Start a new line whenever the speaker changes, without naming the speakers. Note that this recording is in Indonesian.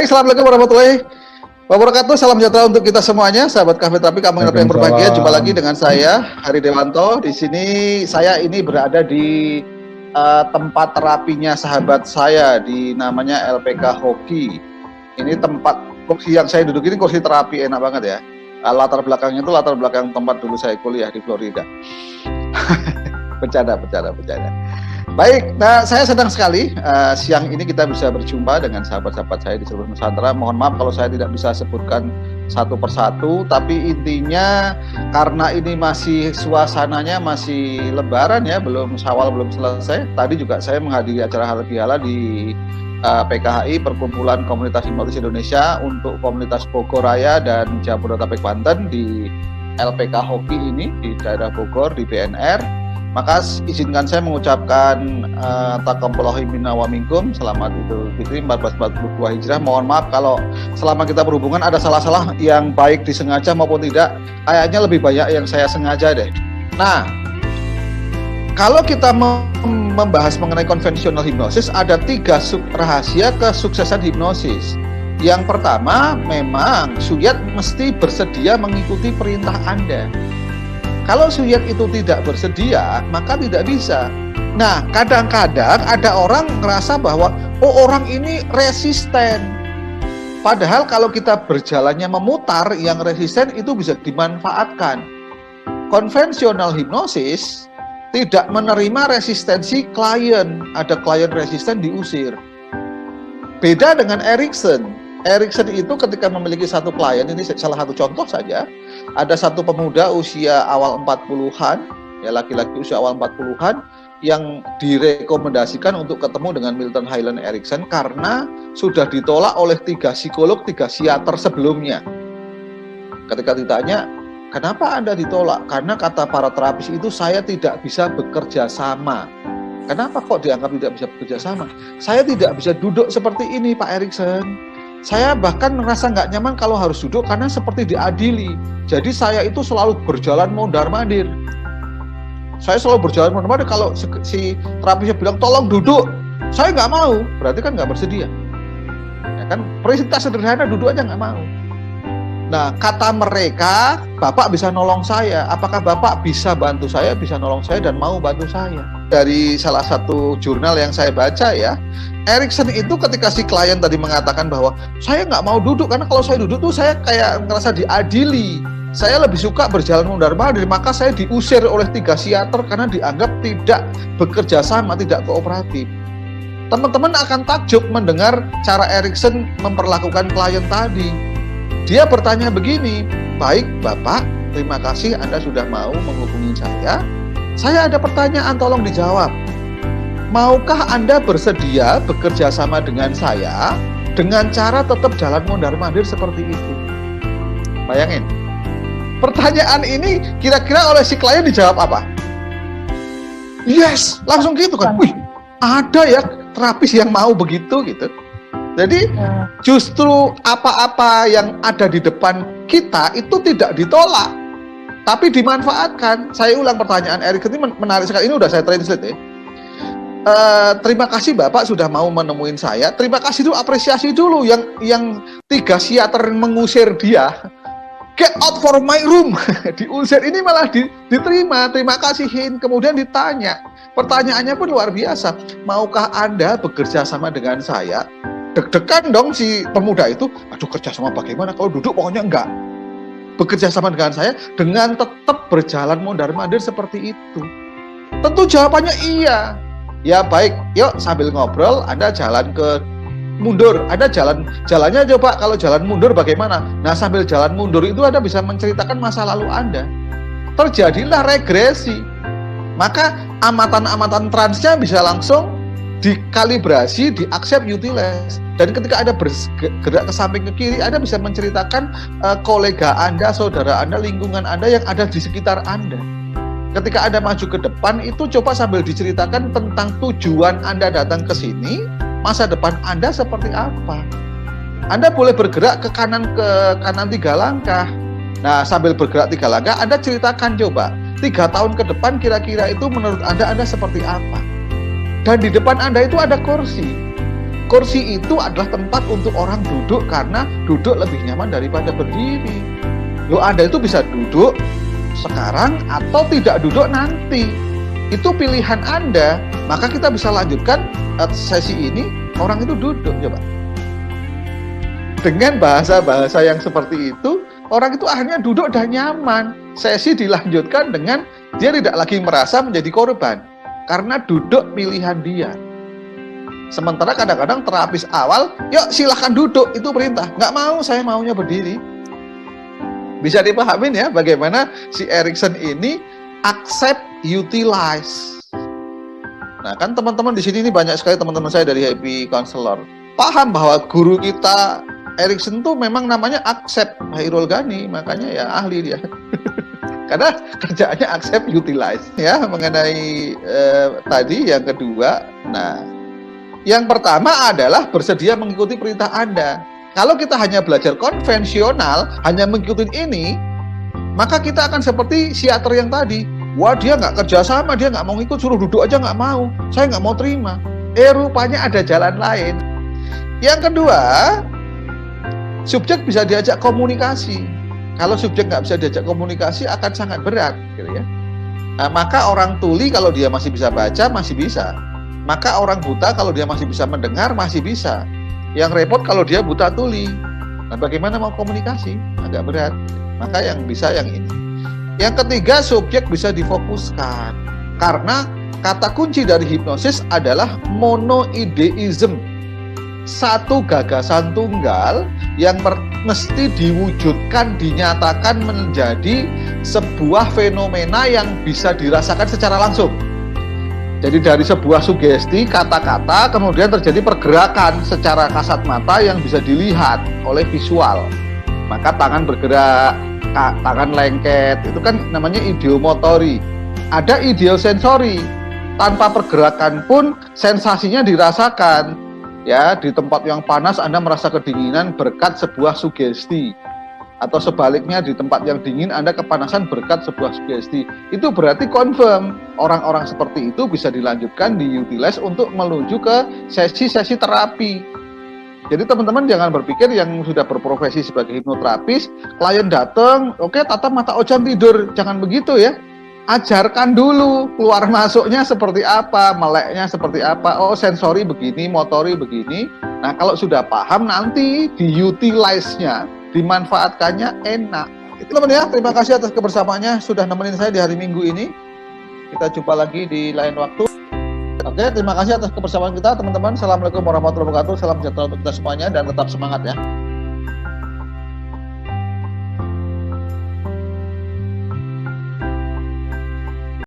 Baik, assalamualaikum warahmatullahi wabarakatuh. Salam sejahtera untuk kita semuanya, sahabat Cafe Terapi Kampung yang berbahagia. Jumpa lagi dengan saya, Hari Dewanto. Di sini saya ini berada di tempat terapinya sahabat saya di namanya LPK Hoki. Ini tempat kursi yang saya duduk ini kursi terapi, enak banget ya. Latar belakangnya itu latar belakang tempat dulu saya kuliah di Florida. Bercanda. Baik, nah saya senang sekali siang ini kita bisa berjumpa dengan sahabat-sahabat saya di seluruh Nusantara. Mohon maaf kalau saya tidak bisa sebutkan satu persatu, tapi intinya karena ini masih suasananya masih lebaran ya, belum Syawal belum selesai. Tadi juga saya menghadiri acara halal bihalal di PKHI, Perkumpulan Komunitas Hipnotis Indonesia untuk komunitas Bogor Raya dan Jabodetabek Banten di LPK Hoki ini di daerah Bogor di BNR. Maka izinkan saya mengucapkan taqabbalallahu minna wa minkum, selamat Idul Fitri 1442 Hijrah. Mohon maaf kalau selama kita berhubungan ada salah-salah yang baik disengaja maupun tidak. Kayaknya lebih banyak yang saya sengaja deh. Nah, kalau kita membahas mengenai konvensional hipnosis, ada 3 rahasia kesuksesan hipnosis. Yang pertama, memang suyat mesti bersedia mengikuti perintah Anda. Kalau suyat itu tidak bersedia, maka tidak bisa. Nah, kadang-kadang ada orang merasa bahwa, orang ini resisten. Padahal kalau kita berjalannya memutar, yang resisten itu bisa dimanfaatkan. Konvensional hipnosis tidak menerima resistensi klien. Ada klien resisten diusir. Beda dengan Erikson. Erikson itu ketika memiliki satu klien, ini salah satu contoh saja, ada satu pemuda usia awal 40-an, ya laki-laki usia awal 40-an, yang direkomendasikan untuk ketemu dengan Milton Hyland Erickson karena sudah ditolak oleh 3 psikolog, 3 psikiater sebelumnya. Ketika ditanya, kenapa Anda ditolak? Karena kata para terapis itu, saya tidak bisa bekerja sama. Kenapa kok dianggap tidak bisa bekerja sama? Saya tidak bisa duduk seperti ini, Pak Erickson. Saya bahkan merasa nggak nyaman kalau harus duduk karena seperti diadili. Jadi saya itu selalu berjalan mondar-mandir. Saya selalu berjalan mondar-mandir. Kalau si terapisnya bilang tolong duduk, saya nggak mau. Berarti kan nggak bersedia. Ya kan, perintah sederhana duduk aja nggak mau. Nah, kata mereka, Bapak bisa nolong saya. Apakah Bapak bisa bantu saya, bisa nolong saya dan mau bantu saya? Dari salah satu jurnal yang saya baca ya, Erikson itu ketika si klien tadi mengatakan bahwa saya nggak mau duduk karena kalau saya duduk tuh saya kayak ngerasa diadili. Saya lebih suka berjalan mondar-mandir, maka saya diusir oleh 3 psikiater karena dianggap tidak bekerja sama, tidak kooperatif. Teman-teman akan takjub mendengar cara Erikson memperlakukan klien tadi. Dia bertanya begini, baik Bapak, terima kasih Anda sudah mau menghubungi saya. Saya ada pertanyaan, tolong dijawab. Maukah Anda bersedia bekerja sama dengan saya dengan cara tetap jalan mondar-mandir seperti itu? Bayangin. Pertanyaan ini kira-kira oleh si klien dijawab apa? Yes, langsung gitu kan. Wih, ada ya terapis yang mau begitu gitu. Jadi justru apa-apa yang ada di depan kita itu tidak ditolak, tapi dimanfaatkan. Saya ulang pertanyaan Erickson ini menarik sekali. Ini udah saya translate ya. Terima kasih Bapak sudah mau menemuin saya. Terima kasih dulu, apresiasi dulu. Yang 3 psikiater mengusir dia. Get out for my room. Diusir, ini malah diterima. Terima kasihin. Kemudian ditanya. Pertanyaannya pun luar biasa. Maukah Anda bekerja sama dengan saya? Deg-degan dong si pemuda itu. Aduh, kerja sama bagaimana? Kalau duduk pokoknya enggak. Bekerja sama dengan saya dengan tetap berjalan mondar-mandir seperti itu. Tentu jawabannya iya. Ya baik, yuk sambil ngobrol Anda jalan ke mundur. Anda jalannya coba kalau jalan mundur bagaimana? Nah, sambil jalan mundur itu Anda bisa menceritakan masa lalu Anda. Terjadilah regresi. Maka amatan-amatan transnya bisa langsung dikalibrasi, diaccept, utilize. Dan ketika Anda bergerak ke samping ke kiri, Anda bisa menceritakan kolega Anda, saudara Anda, lingkungan Anda yang ada di sekitar Anda. Ketika Anda maju ke depan, itu coba sambil diceritakan tentang tujuan Anda datang ke sini, masa depan Anda seperti apa. Anda boleh bergerak ke kanan 3 langkah. Nah, sambil bergerak 3 langkah, Anda ceritakan coba, 3 tahun ke depan kira-kira itu menurut Anda seperti apa. Dan di depan Anda itu ada kursi. Kursi itu adalah tempat untuk orang duduk karena duduk lebih nyaman daripada berdiri. Loh, Anda itu bisa duduk sekarang atau tidak duduk nanti. Itu pilihan Anda. Maka kita bisa lanjutkan sesi ini, orang itu duduk, coba. Dengan bahasa-bahasa yang seperti itu, orang itu akhirnya duduk dan nyaman. Sesi dilanjutkan dengan dia tidak lagi merasa menjadi korban. Karena duduk pilihan dia. Sementara kadang-kadang terapis awal, yuk silahkan duduk, itu perintah. Nggak mau, saya maunya berdiri. Bisa dipahamin ya, bagaimana si Erikson ini accept, utilize. Nah kan teman-teman di sini ini banyak sekali teman-teman saya dari Happy Counselor. Paham bahwa guru kita Erikson tuh memang namanya accept, Hairul Ghani, makanya ya ahli dia. Karena kerjaannya accept, utilize. Ya, mengenai tadi yang kedua, nah yang pertama adalah bersedia mengikuti perintah Anda. Kalau kita hanya belajar konvensional, hanya mengikuti ini, maka kita akan seperti siater yang tadi. Wah, dia nggak kerja sama, dia nggak mau ikut, suruh duduk aja nggak mau. Saya nggak mau terima. Rupanya ada jalan lain. Yang kedua, subjek bisa diajak komunikasi. Kalau subjek nggak bisa diajak komunikasi akan sangat berat, gitu ya. Nah, maka orang tuli kalau dia masih bisa baca, masih bisa. Maka orang buta kalau dia masih bisa mendengar, masih bisa. Yang repot kalau dia buta tuli. Nah, bagaimana mau komunikasi? Agak berat. Maka yang bisa yang ini. Yang ketiga, subjek bisa difokuskan. Karena kata kunci dari hipnosis adalah monoideism. Satu gagasan tunggal yang mesti diwujudkan, dinyatakan menjadi sebuah fenomena yang bisa dirasakan secara langsung. Jadi dari sebuah sugesti, kata-kata, kemudian terjadi pergerakan secara kasat mata yang bisa dilihat oleh visual. Maka tangan bergerak, tangan lengket, itu kan namanya ideomotori. Ada ideosensori, tanpa pergerakan pun sensasinya dirasakan. Ya, di tempat yang panas Anda merasa kedinginan berkat sebuah sugesti. Atau sebaliknya di tempat yang dingin Anda kepanasan berkat sebuah sugesti. Itu berarti confirm orang-orang seperti itu bisa dilanjutkan, diutilize untuk menuju ke sesi-sesi terapi. Jadi teman-teman jangan berpikir yang sudah berprofesi sebagai hipnoterapis, klien datang, oke, tatap mata Ojan tidur. Jangan begitu ya. Ajarkan dulu keluar masuknya seperti apa, meleknya seperti apa. Oh, sensori begini, motori begini. Nah, kalau sudah paham nanti diutilize-nya, dimanfaatkannya enak. Itu teman ya, terima kasih atas kebersamaannya sudah nemenin saya di hari Minggu ini. Kita jumpa lagi di lain waktu. Oke, terima kasih atas kebersamaan kita teman-teman. Assalamualaikum warahmatullahi wabarakatuh. Salam sejahtera untuk kita semuanya dan tetap semangat ya.